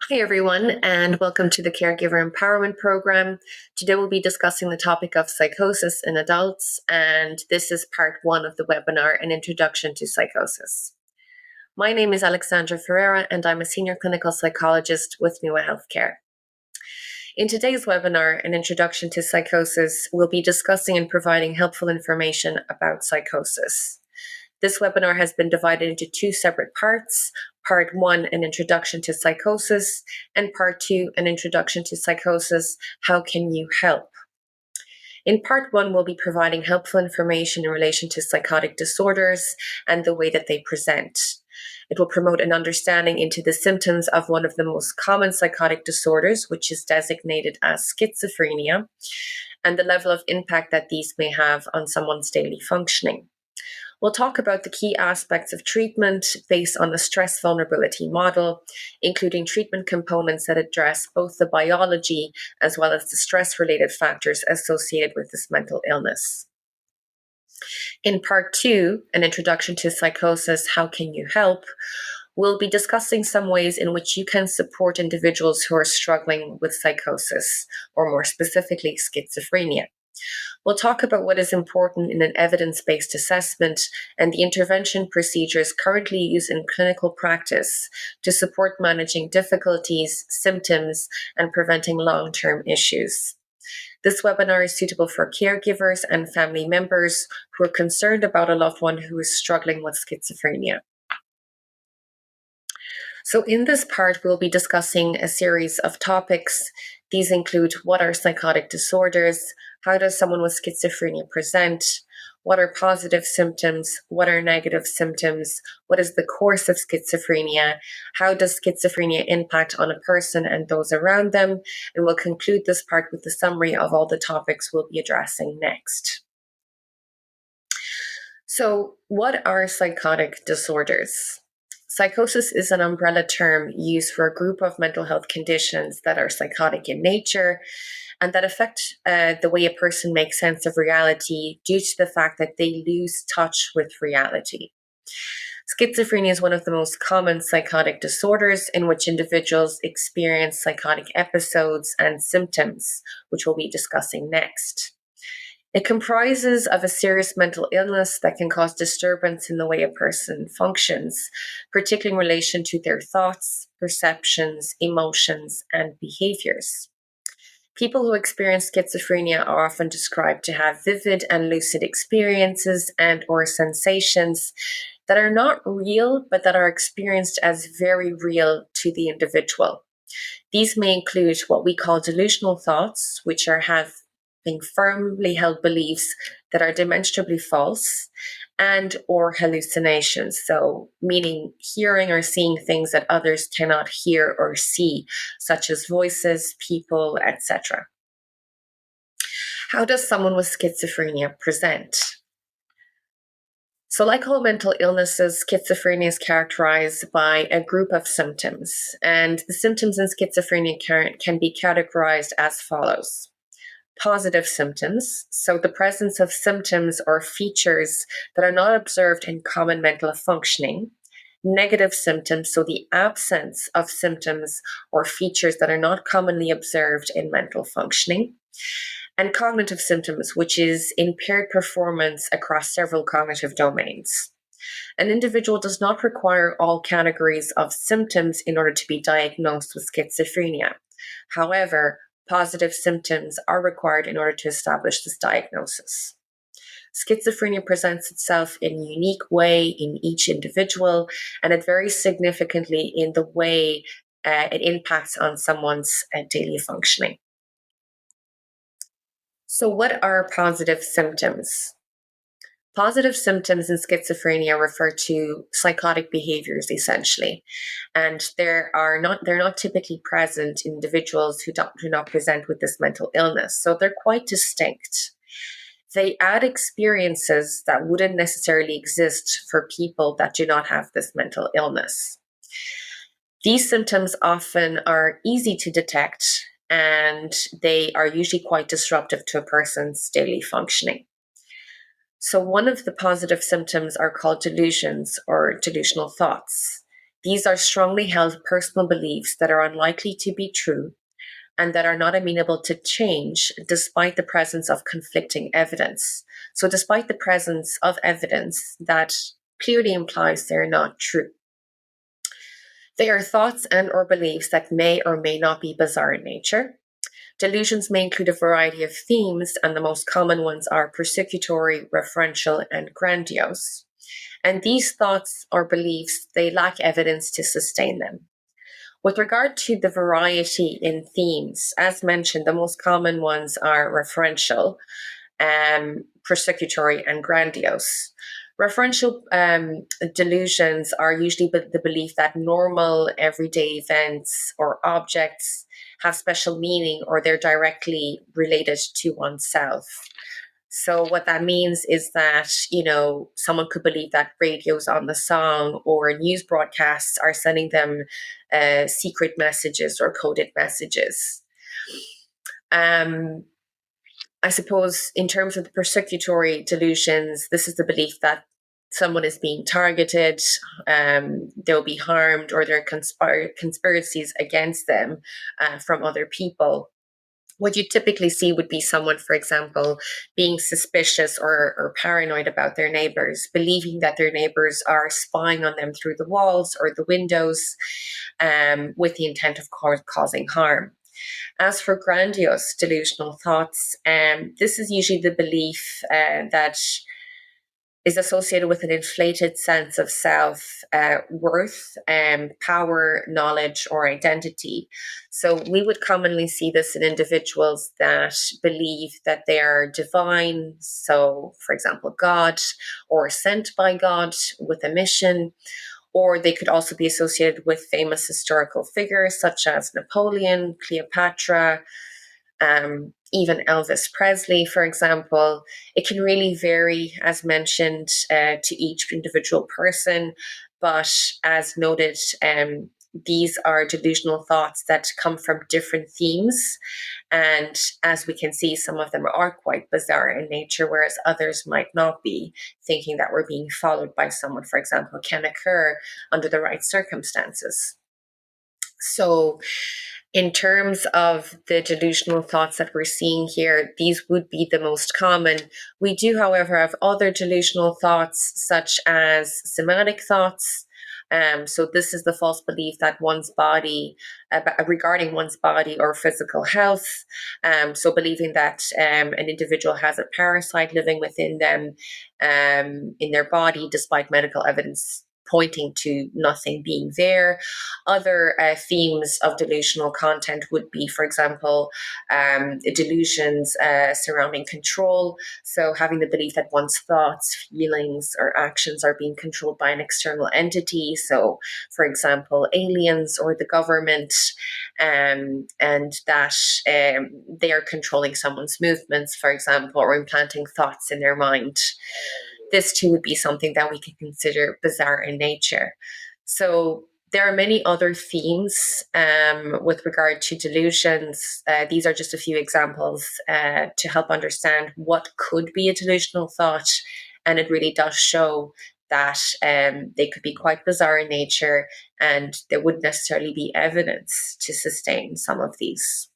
Hi, everyone, and welcome to the Caregiver Empowerment Program. Today, we'll be discussing the topic of psychosis in adults, and this is part one of the webinar, An Introduction to Psychosis. My name is Alexandra Ferreira, and I'm a senior clinical psychologist with Nua Healthcare. In today's webinar, An Introduction to Psychosis, we'll be discussing and providing helpful information about psychosis. This webinar has been divided into two separate parts. Part one, an introduction to psychosis, and part two, an introduction to psychosis, how can you help? In part one, we'll be providing helpful information in relation to psychotic disorders and the way that they present. It will promote an understanding into the symptoms of one of the most common psychotic disorders, which is designated as schizophrenia, and the level of impact that these may have on someone's daily functioning. We'll talk about the key aspects of treatment based on the stress vulnerability model, including treatment components that address both the biology as well as the stress-related factors associated with this mental illness. In part two, an introduction to psychosis, how can you help? We'll be discussing some ways in which you can support individuals who are struggling with psychosis, or more specifically, schizophrenia. We'll talk about what is important in an evidence-based assessment and the intervention procedures currently used in clinical practice to support managing difficulties, symptoms, and preventing long-term issues. This webinar is suitable for caregivers and family members who are concerned about a loved one who is struggling with schizophrenia. So in this part, we'll be discussing a series of topics. These include what are psychotic disorders, how does someone with schizophrenia present, what are positive symptoms, what are negative symptoms, what is the course of schizophrenia, how does schizophrenia impact on a person and those around them, and we'll conclude this part with a summary of all the topics we'll be addressing next. So, what are psychotic disorders? Psychosis is an umbrella term used for a group of mental health conditions that are psychotic in nature and that affect the way a person makes sense of reality due to the fact that they lose touch with reality. Schizophrenia is one of the most common psychotic disorders in which individuals experience psychotic episodes and symptoms, which we'll be discussing next. It comprises of a serious mental illness that can cause disturbance in the way a person functions, particularly in relation to their thoughts, perceptions, emotions, and behaviors. People who experience schizophrenia are often described to have vivid and lucid experiences and or sensations that are not real, but that are experienced as very real to the individual. These may include what we call delusional thoughts, which are having firmly held beliefs that are demonstrably false, and or hallucinations, so meaning hearing or seeing things that others cannot hear or see, such as voices, people, etc. How does someone with schizophrenia present? So, like all mental illnesses, schizophrenia is characterized by a group of symptoms, and the symptoms in schizophrenia can be categorized as follows. Positive symptoms, so the presence of symptoms or features that are not observed in common mental functioning. Negative symptoms, so the absence of symptoms or features that are not commonly observed in mental functioning. And cognitive symptoms, which is impaired performance across several cognitive domains. An individual does not require all categories of symptoms in order to be diagnosed with schizophrenia. However, positive symptoms are required in order to establish this diagnosis. Schizophrenia presents itself in a unique way in each individual, and it varies significantly in the way it impacts on someone's daily functioning. So, what are positive symptoms? Positive symptoms in schizophrenia refer to psychotic behaviors essentially, and they're not typically present in individuals who do not present with this mental illness. So they're quite distinct. They add experiences that wouldn't necessarily exist for people that do not have this mental illness. These symptoms often are easy to detect, and they are usually quite disruptive to a person's daily functioning. So one of the positive symptoms are called delusions or delusional thoughts. These are strongly held personal beliefs that are unlikely to be true and that are not amenable to change despite the presence of conflicting evidence. So, despite the presence of evidence that clearly implies they're not true. They are thoughts and or beliefs that may or may not be bizarre in nature. Delusions may include a variety of themes, and the most common ones are persecutory, referential, and grandiose. And these thoughts or beliefs, they lack evidence to sustain them. With regard to the variety in themes, as mentioned, the most common ones are referential, persecutory, and grandiose. Referential delusions are usually the belief that normal everyday events or objects have special meaning or they're directly related to oneself. So what that means is that, someone could believe that radios on the song or news broadcasts are sending them secret messages or coded messages. I suppose in terms of the persecutory delusions, this is the belief that someone is being targeted, they'll be harmed, or there are conspiracies against them from other people. What you typically see would be someone, for example, being suspicious or paranoid about their neighbors, believing that their neighbors are spying on them through the walls or the windows with the intent of causing harm. As for grandiose delusional thoughts, this is usually the belief that is associated with an inflated sense of self worth, power, knowledge, or identity. So we would commonly see this in individuals that believe that they are divine. So, for example, God, or sent by God with a mission. Or they could also be associated with famous historical figures such as Napoleon, Cleopatra, even Elvis Presley, for example. It can really vary, as mentioned, to each individual person. But as noted, these are delusional thoughts that come from different themes. And as we can see, some of them are quite bizarre in nature, whereas others might not be. Thinking that we're being followed by someone, for example, can occur under the right circumstances. So, in terms of the delusional thoughts that we're seeing here, these would be the most common. We do, however, have other delusional thoughts, such as somatic thoughts. So, this is the false belief that one's body, regarding one's body or physical health. So, believing that an individual has a parasite living within them, in their body, despite medical evidence pointing to nothing being there. Other themes of delusional content would be, for example, delusions surrounding control. So, having the belief that one's thoughts, feelings, or actions are being controlled by an external entity. So, for example, aliens or the government, and that they are controlling someone's movements, for example, or implanting thoughts in their mind. This too would be something that we can consider bizarre in nature. So, there are many other themes with regard to delusions. These are just a few examples to help understand what could be a delusional thought. And it really does show that they could be quite bizarre in nature, and there wouldn't necessarily be evidence to sustain some of these.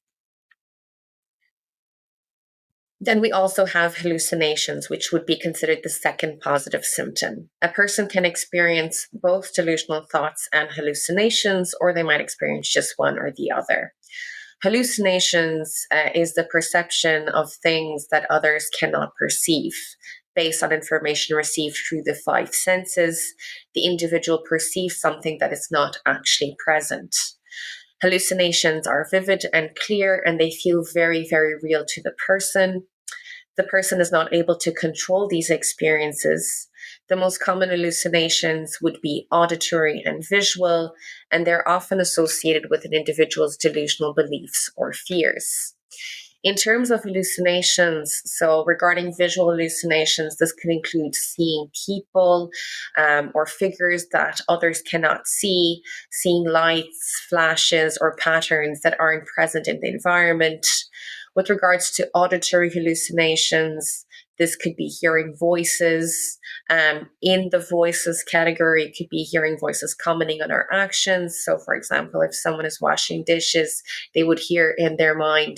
Then we also have hallucinations, which would be considered the second positive symptom. A person can experience both delusional thoughts and hallucinations, or they might experience just one or the other. Hallucinations is the perception of things that others cannot perceive. Based on information received through the five senses, the individual perceives something that is not actually present. Hallucinations are vivid and clear, and they feel very, very real to the person. The person is not able to control these experiences. The most common hallucinations would be auditory and visual, and they're often associated with an individual's delusional beliefs or fears. In terms of hallucinations, so regarding visual hallucinations, this can include seeing people or figures that others cannot see, seeing lights, flashes, or patterns that aren't present in the environment. With regards to auditory hallucinations, This could be hearing voices. In the voices category, it could be hearing voices commenting on our actions. So, for example, if someone is washing dishes, they would hear in their mind,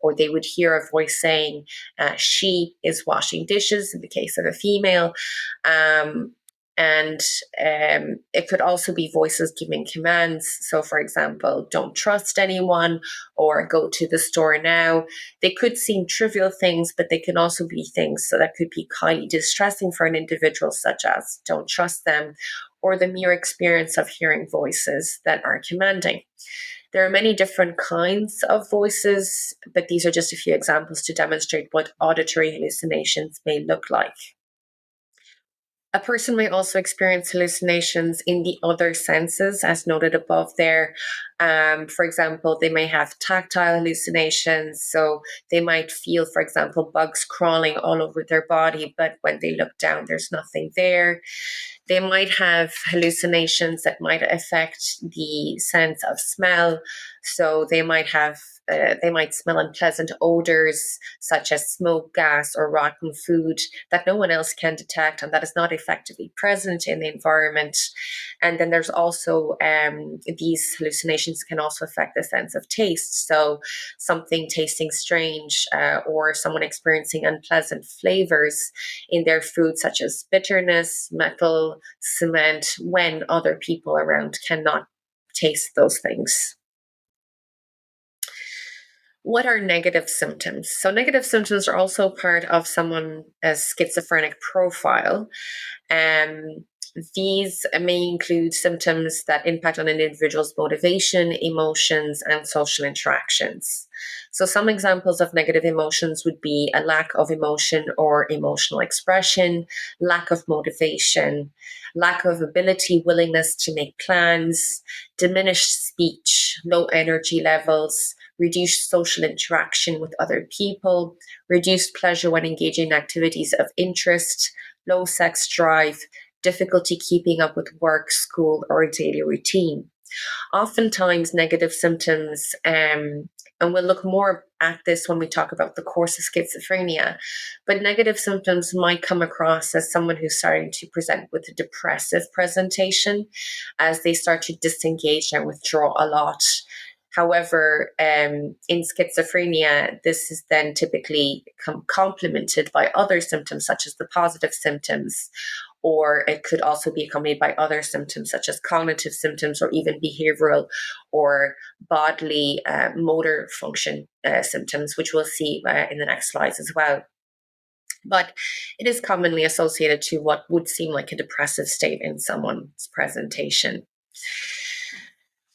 or they would hear a voice saying, she is washing dishes, in the case of a female. Um, and it could also be voices giving commands. So, for example, don't trust anyone, or go to the store now. They could seem trivial things, but they can also be things so that could be highly distressing for an individual, such as don't trust them, or the mere experience of hearing voices that are commanding. There are many different kinds of voices, but these are just a few examples to demonstrate what auditory hallucinations may look like. A person may also experience hallucinations in the other senses, as noted above there. For example, they may have tactile hallucinations. So they might feel, for example, bugs crawling all over their body, but when they look down, there's nothing there. They might have hallucinations that might affect the sense of smell. So they might smell unpleasant odors such as smoke, gas, or rotten food that no one else can detect and that is not effectively present in the environment. And then there's also these hallucinations can also affect the sense of taste. So something tasting strange, or someone experiencing unpleasant flavors in their food, such as bitterness, metal, cement, when other people around cannot taste those things. What are negative symptoms? So, negative symptoms are also part of someone's schizophrenic profile. Um, these may include symptoms that impact on an individual's motivation, emotions, and social interactions. So, some examples of negative emotions would be a lack of emotion or emotional expression, lack of motivation, lack of ability, willingness to make plans, diminished speech, low energy levels, reduced social interaction with other people, reduced pleasure when engaging in activities of interest, low sex drive, difficulty keeping up with work, school, or a daily routine. Oftentimes, negative symptoms, and we'll look more at this when we talk about the course of schizophrenia, but negative symptoms might come across as someone who's starting to present with a depressive presentation as they start to disengage and withdraw a lot. However, in schizophrenia, this is then typically complemented by other symptoms, such as the positive symptoms, or it could also be accompanied by other symptoms, such as cognitive symptoms, or even behavioral or bodily motor function symptoms, which we'll see in the next slides as well. But it is commonly associated to what would seem like a depressive state in someone's presentation.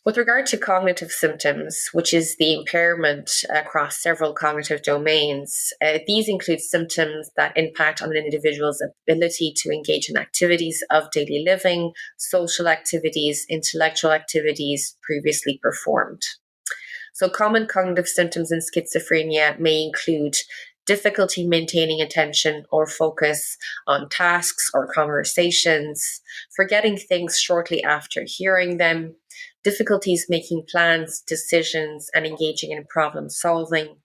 With regard to cognitive symptoms, which is the impairment across several cognitive domains, these include symptoms that impact on an individual's ability to engage in activities of daily living, social activities, intellectual activities previously performed. So, common cognitive symptoms in schizophrenia may include difficulty maintaining attention or focus on tasks or conversations, forgetting things shortly after hearing them, difficulties making plans, decisions, and engaging in problem solving,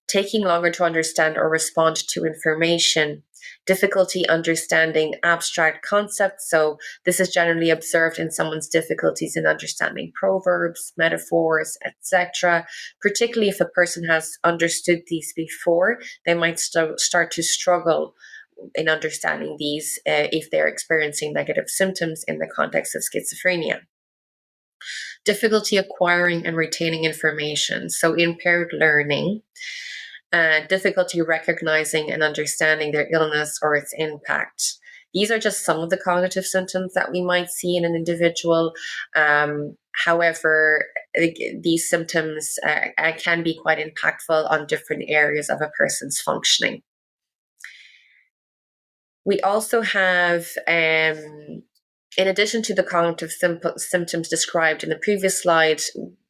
taking longer to understand or respond to information, difficulty understanding abstract concepts. So, this is generally observed in someone's difficulties in understanding proverbs, metaphors, etc. Particularly if a person has understood these before, they might start to struggle in understanding these if they're experiencing negative symptoms in the context of schizophrenia. Difficulty acquiring and retaining information, so impaired learning, difficulty recognizing and understanding their illness or its impact. These are just some of the cognitive symptoms that we might see in an individual. However, these symptoms can be quite impactful on different areas of a person's functioning. We also have, in addition to the cognitive symptoms described in the previous slide,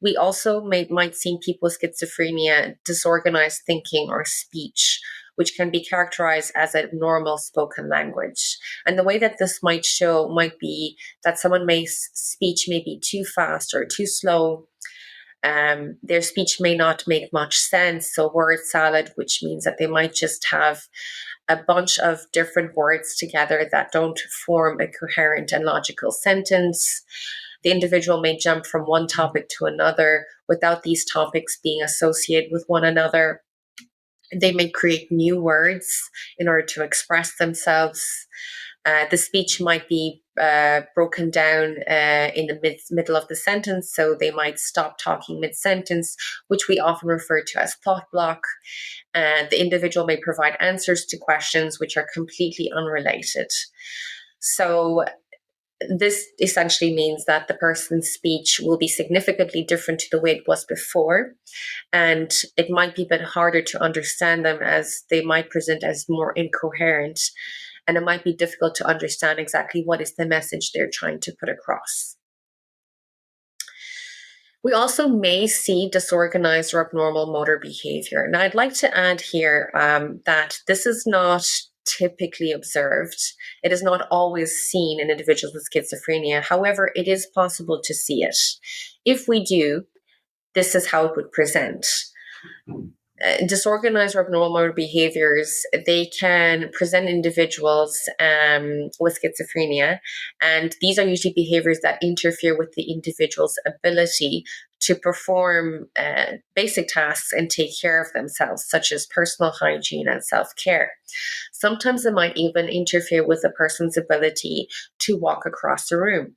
we also might see people with schizophrenia disorganized thinking or speech, which can be characterized as a normal spoken language. And the way that this might show might be that someone speech may be too fast or too slow. Their speech may not make much sense, so word salad, which means that they might just have a bunch of different words together that don't form a coherent and logical sentence. The individual may jump from one topic to another without these topics being associated with one another. They may create new words in order to express themselves. The speech might be broken down in the middle of the sentence, so they might stop talking mid sentence, which we often refer to as thought block. The individual may provide answers to questions which are completely unrelated. So, this essentially means that the person's speech will be significantly different to the way it was before, and it might be a bit harder to understand them as they might present as more incoherent, and it might be difficult to understand exactly what is the message they're trying to put across. We also may see disorganized or abnormal motor behavior. Now, I'd like to add here that this is not typically observed. It is not always seen in individuals with schizophrenia. However, it is possible to see it. If we do, this is how it would present. Disorganized or abnormal motor behaviors, they can present individuals with schizophrenia, and these are usually behaviors that interfere with the individual's ability to perform basic tasks and take care of themselves, such as personal hygiene and self-care. Sometimes it might even interfere with a person's ability to walk across the room.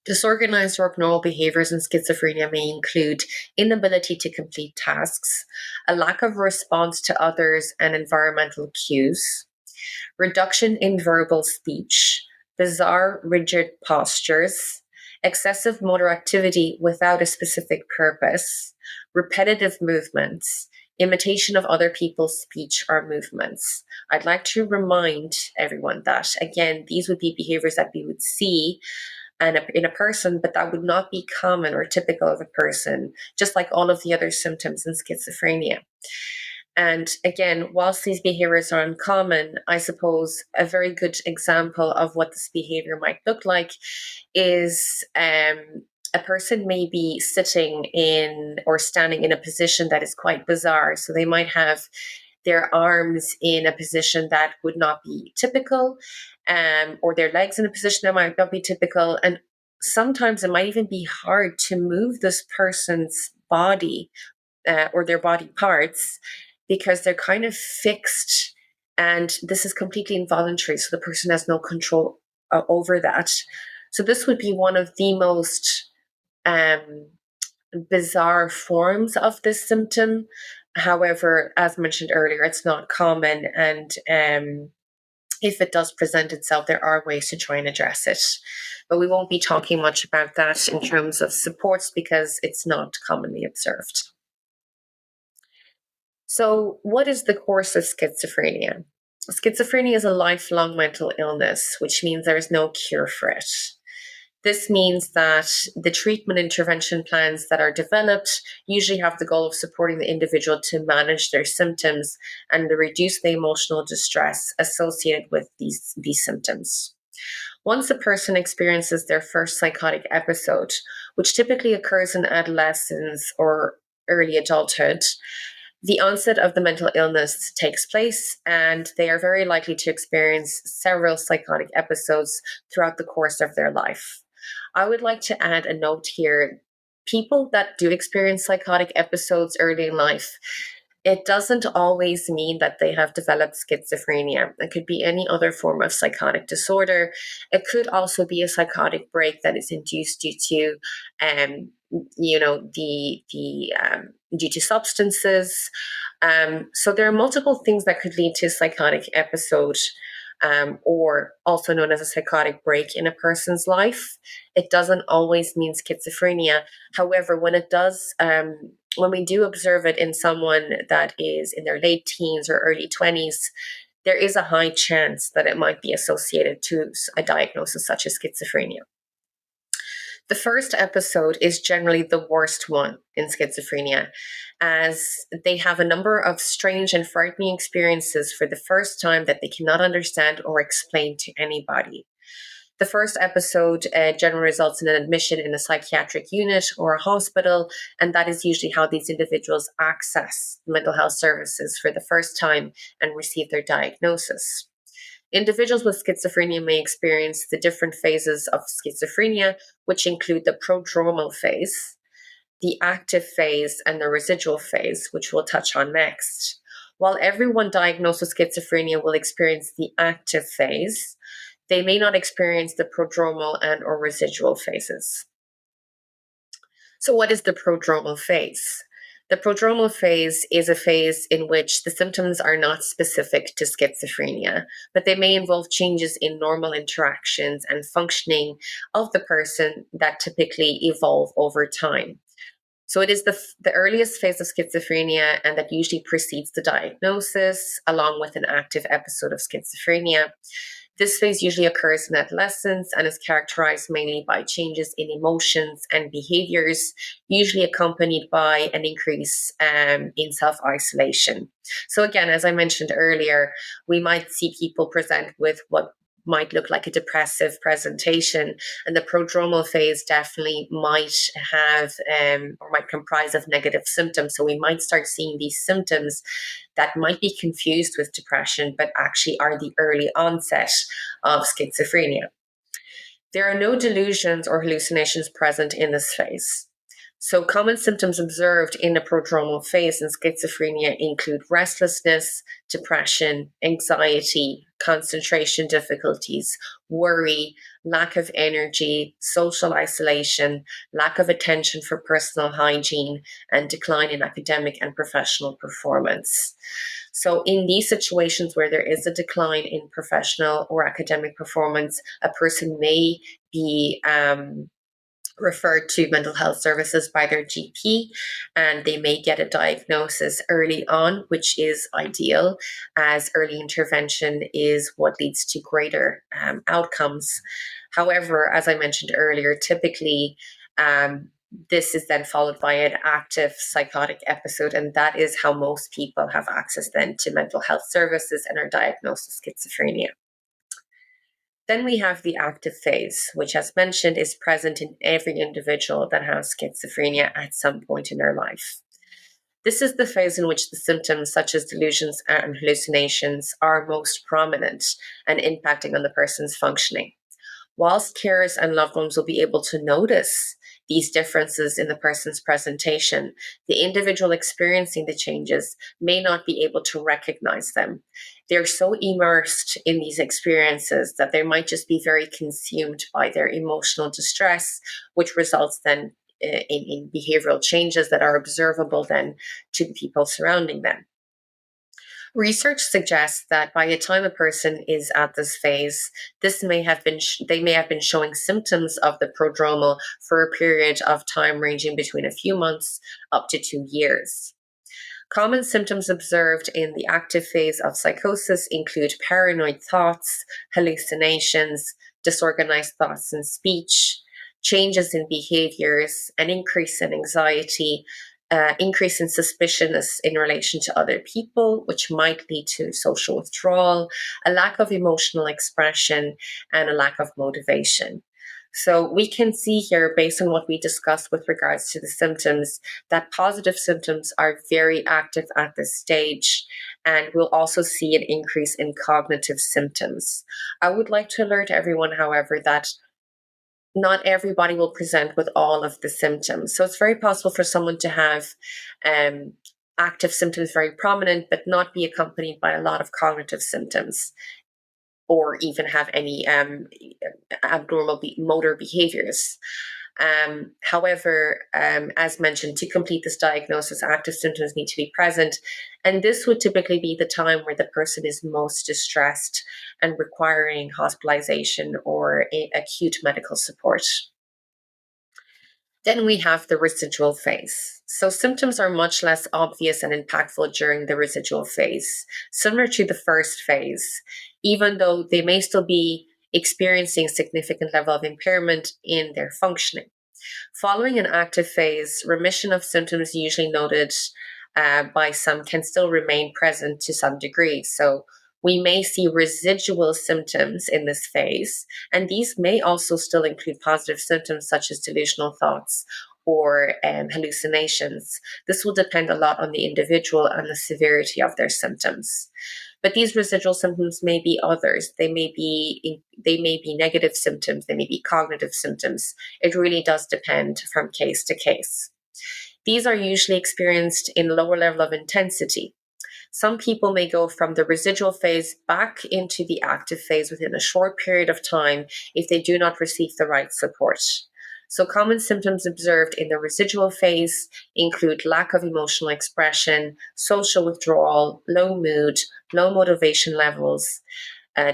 Disorganized or abnormal behaviors in schizophrenia may include inability to complete tasks, a lack of response to others and environmental cues, reduction in verbal speech, bizarre rigid postures, excessive motor activity without a specific purpose, repetitive movements, imitation of other people's speech or movements. I'd like to remind everyone that, again, these would be behaviors that we would see in a person, but that would not be common or typical of a person, just like all of the other symptoms in schizophrenia. And again, whilst these behaviors are uncommon, I suppose a very good example of what this behavior might look like is a person may be sitting in or standing in a position that is quite bizarre. So they might have their arms in a position that would not be typical, or their legs in a position that might not be typical. And sometimes it might even be hard to move this person's body or their body parts because they're kind of fixed, and this is completely involuntary. So the person has no control over that. So this would be one of the most bizarre forms of this symptom. However, as mentioned earlier, it's not common, and if it does present itself, there are ways to try and address it. But we won't be talking much about that in terms of supports because it's not commonly observed. So, what is the course of schizophrenia? Schizophrenia is a lifelong mental illness, which means there is no cure for it. This means that the treatment intervention plans that are developed usually have the goal of supporting the individual to manage their symptoms and to reduce the emotional distress associated with these symptoms. Once a person experiences their first psychotic episode, which typically occurs in adolescence or early adulthood, the onset of the mental illness takes place, and they are very likely to experience several psychotic episodes throughout the course of their life. I would like to add a note here. People that do experience psychotic episodes early in life, it doesn't always mean that they have developed schizophrenia. It could be any other form of psychotic disorder. It could also be a psychotic break that is induced due to, due to substances. So there are multiple things that could lead to a psychotic episode, or also known as a psychotic break in a person's life. It doesn't always mean schizophrenia. However, when it does, when we do observe it in someone that is in their late teens or early 20s, there is a high chance that it might be associated to a diagnosis such as schizophrenia. The first episode is generally the worst one in schizophrenia, as they have a number of strange and frightening experiences for the first time that they cannot understand or explain to anybody. The first episode generally results in an admission in a psychiatric unit or a hospital, and that is usually how these individuals access mental health services for the first time and receive their diagnosis. Individuals with schizophrenia may experience the different phases of schizophrenia, which include the prodromal phase, the active phase, and the residual phase, which we'll touch on next. While everyone diagnosed with schizophrenia will experience the active phase, they may not experience the prodromal and or residual phases. So what is the prodromal phase? The prodromal phase is a phase in which the symptoms are not specific to schizophrenia, but they may involve changes in normal interactions and functioning of the person that typically evolve over time. So it is the earliest phase of schizophrenia, and that usually precedes the diagnosis, along with an active episode of schizophrenia. This phase usually occurs in adolescence and is characterized mainly by changes in emotions and behaviors, usually accompanied by an increase in self isolation. So, again, as I mentioned earlier, we might see people present with what might look like a depressive presentation, and the prodromal phase definitely might have or might comprise of negative symptoms. So we might start seeing these symptoms that might be confused with depression, but actually are the early onset of schizophrenia. There are no delusions or hallucinations present in this phase. So, common symptoms observed in the prodromal phase in schizophrenia include restlessness, depression, anxiety, concentration difficulties, worry, lack of energy, social isolation, lack of attention for personal hygiene, and decline in academic and professional performance. So, in these situations where there is a decline in professional or academic performance, a person may be referred to mental health services by their GP, and they may get a diagnosis early on, which is ideal, as early intervention is what leads to greater outcomes. However, as I mentioned earlier, typically this is then followed by an active psychotic episode, and that is how most people have access then to mental health services and are diagnosed with schizophrenia. Then we have the active phase, which, as mentioned, is present in every individual that has schizophrenia at some point in their life. This is the phase in which the symptoms, such as delusions and hallucinations, are most prominent and impacting on the person's functioning. Whilst carers and loved ones will be able to notice these differences in the person's presentation, the individual experiencing the changes may not be able to recognize them. They're so immersed in these experiences that they might just be very consumed by their emotional distress, which results then in behavioral changes that are observable then to the people surrounding them. Research suggests that by the time a person is at this phase, they may have been showing symptoms of the prodromal for a period of time ranging between a few months up to 2 years. Common symptoms observed in the active phase of psychosis include paranoid thoughts, hallucinations, disorganized thoughts and speech, changes in behaviors, an increase in anxiety, increase in suspicioususness in relation to other people, which might lead to social withdrawal, a lack of emotional expression, and a lack of motivation. So we can see here, based on what we discussed with regards to the symptoms, that positive symptoms are very active at this stage, and we'll also see an increase in cognitive symptoms. I would like to alert everyone, however, that not everybody will present with all of the symptoms. So it's very possible for someone to have active symptoms very prominent, but not be accompanied by a lot of cognitive symptoms, or even have any abnormal motor behaviors. However, as mentioned, to complete this diagnosis, active symptoms need to be present. And this would typically be the time where the person is most distressed and requiring hospitalization or acute medical support. Then we have the residual phase. So symptoms are much less obvious and impactful during the residual phase, similar to the first phase, even though they may still be experiencing significant level of impairment in their functioning. Following an active phase, remission of symptoms usually noted by some can still remain present to some degree. So We may see residual symptoms in this phase, and these may also still include positive symptoms such as delusional thoughts or hallucinations. This will depend a lot on the individual and the severity of their symptoms. But these residual symptoms may be others. They may be negative symptoms. They may be cognitive symptoms. It really does depend from case to case. These are usually experienced in lower level of intensity. Some people may go from the residual phase back into the active phase within a short period of time if they do not receive the right support. So, common symptoms observed in the residual phase include lack of emotional expression, social withdrawal, low mood, low motivation levels,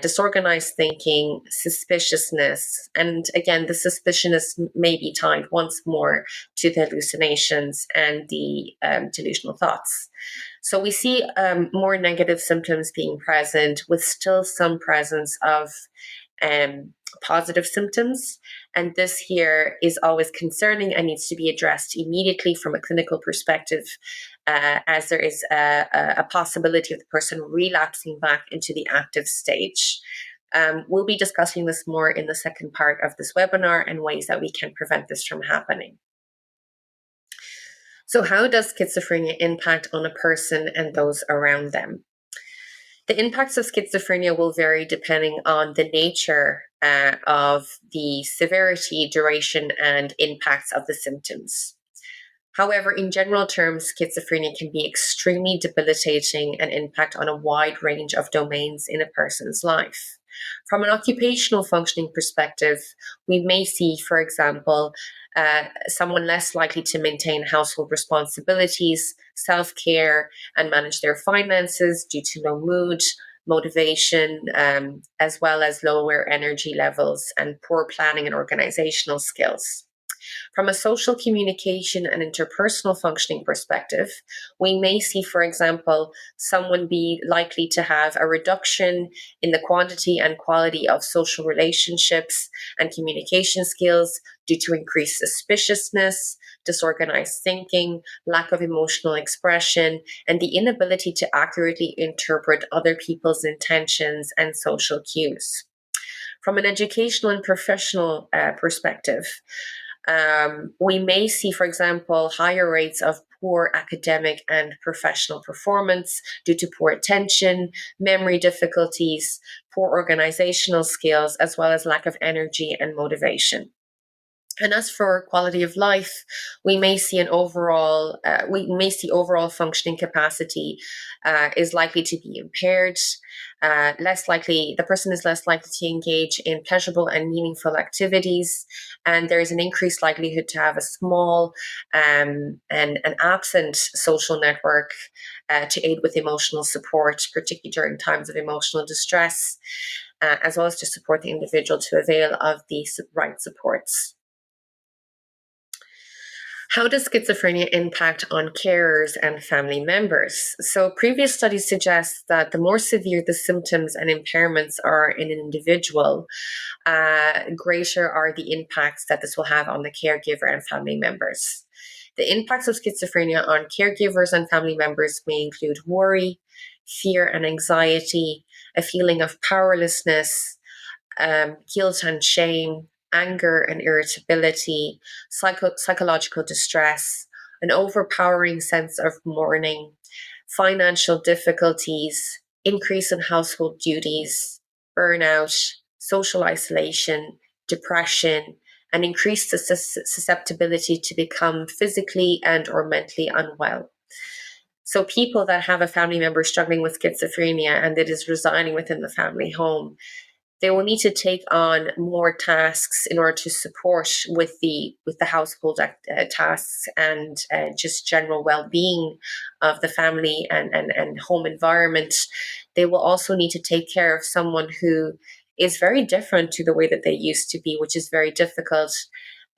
disorganized thinking, suspiciousness. And again, the suspiciousness may be tied once more to the hallucinations and the delusional thoughts. So we see more negative symptoms being present with still some presence of um, positive symptoms. And this here is always concerning and needs to be addressed immediately from a clinical perspective, as there is a possibility of the person relapsing back into the active stage. We'll be discussing this more in the second part of this webinar and ways that we can prevent this from happening. So, how does schizophrenia impact on a person and those around them? The impacts of schizophrenia will vary depending on the nature of the severity, duration, and impacts of the symptoms. However, in general terms, schizophrenia can be extremely debilitating and impact on a wide range of domains in a person's life. From an occupational functioning perspective, we may see, for example, someone less likely to maintain household responsibilities, self care, and manage their finances due to low mood, motivation, as well as lower energy levels and poor planning and organizational skills. From a social communication and interpersonal functioning perspective, we may see, for example, someone be likely to have a reduction in the quantity and quality of social relationships and communication skills due to increased suspiciousness, disorganized thinking, lack of emotional expression, and the inability to accurately interpret other people's intentions and social cues. From an educational and professional perspective, we may see, for example, higher rates of poor academic and professional performance due to poor attention, memory difficulties, poor organizational skills, as well as lack of energy and motivation. And as for quality of life, we may see overall functioning capacity is likely to be impaired. The person is less likely to engage in pleasurable and meaningful activities, and there is an increased likelihood to have a small and an absent social network to aid with emotional support, particularly during times of emotional distress, as well as to support the individual to avail of the right supports. How does schizophrenia impact on carers and family members? So, previous studies suggest that the more severe the symptoms and impairments are in an individual, greater are the impacts that this will have on the caregiver and family members. The impacts of schizophrenia on caregivers and family members may include worry, fear and anxiety, a feeling of powerlessness, guilt and shame, anger and irritability, psychological distress, an overpowering sense of mourning, financial difficulties, increase in household duties, burnout, social isolation, depression, and increased susceptibility to become physically and or mentally unwell. So people that have a family member struggling with schizophrenia and that is residing within the family home, they will need to take on more tasks in order to support with the household tasks and just general well-being of the family and home environment. They will also need to take care of someone who is very different to the way that they used to be, which is very difficult.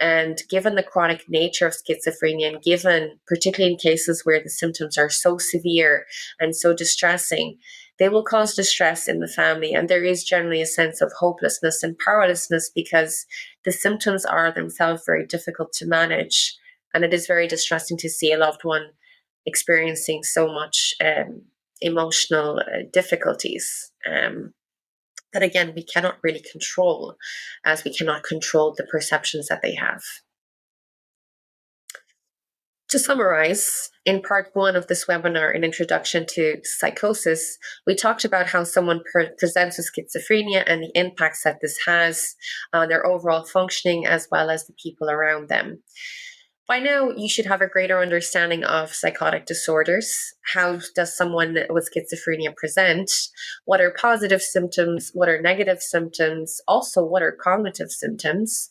And given the chronic nature of schizophrenia, and given particularly in cases where the symptoms are so severe and so distressing, they will cause distress in the family. And there is generally a sense of hopelessness and powerlessness because the symptoms are themselves very difficult to manage. And it is very distressing to see a loved one experiencing so much emotional difficulties that, again, we cannot really control, as we cannot control the perceptions that they have. To summarize, in part one of this webinar, An Introduction to Psychosis, we talked about how someone presents with schizophrenia and the impacts that this has on their overall functioning as well as the people around them. By now, you should have a greater understanding of psychotic disorders. How does someone with schizophrenia present? What are positive symptoms? What are negative symptoms? Also, what are cognitive symptoms?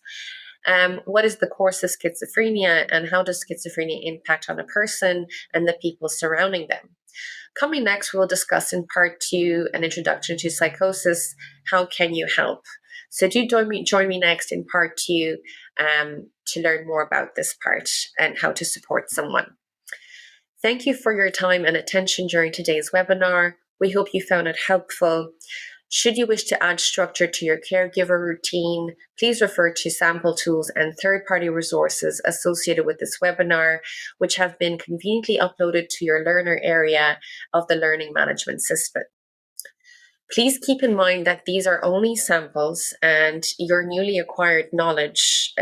What is the course of schizophrenia, and how does schizophrenia impact on a person and the people surrounding them? Coming next, we'll discuss in part two, An Introduction to Psychosis, how can you help? So do join me next in part two to learn more about this part and how to support someone. Thank you for your time and attention during today's webinar. We hope you found it helpful. Should you wish to add structure to your caregiver routine, please refer to sample tools and third-party resources associated with this webinar, which have been conveniently uploaded to your learner area of the learning management system. Please keep in mind that these are only samples, and your newly acquired knowledge,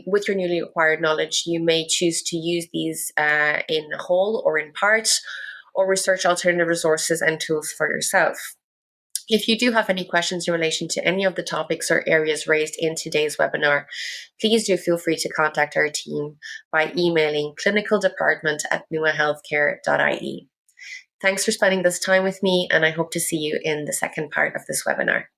with your newly acquired knowledge, you may choose to use these in whole or in part, or research alternative resources and tools for yourself. If you do have any questions in relation to any of the topics or areas raised in today's webinar, please do feel free to contact our team by emailing clinicaldepartment@nuahealthcare.ie. Thanks for spending this time with me, and I hope to see you in the second part of this webinar.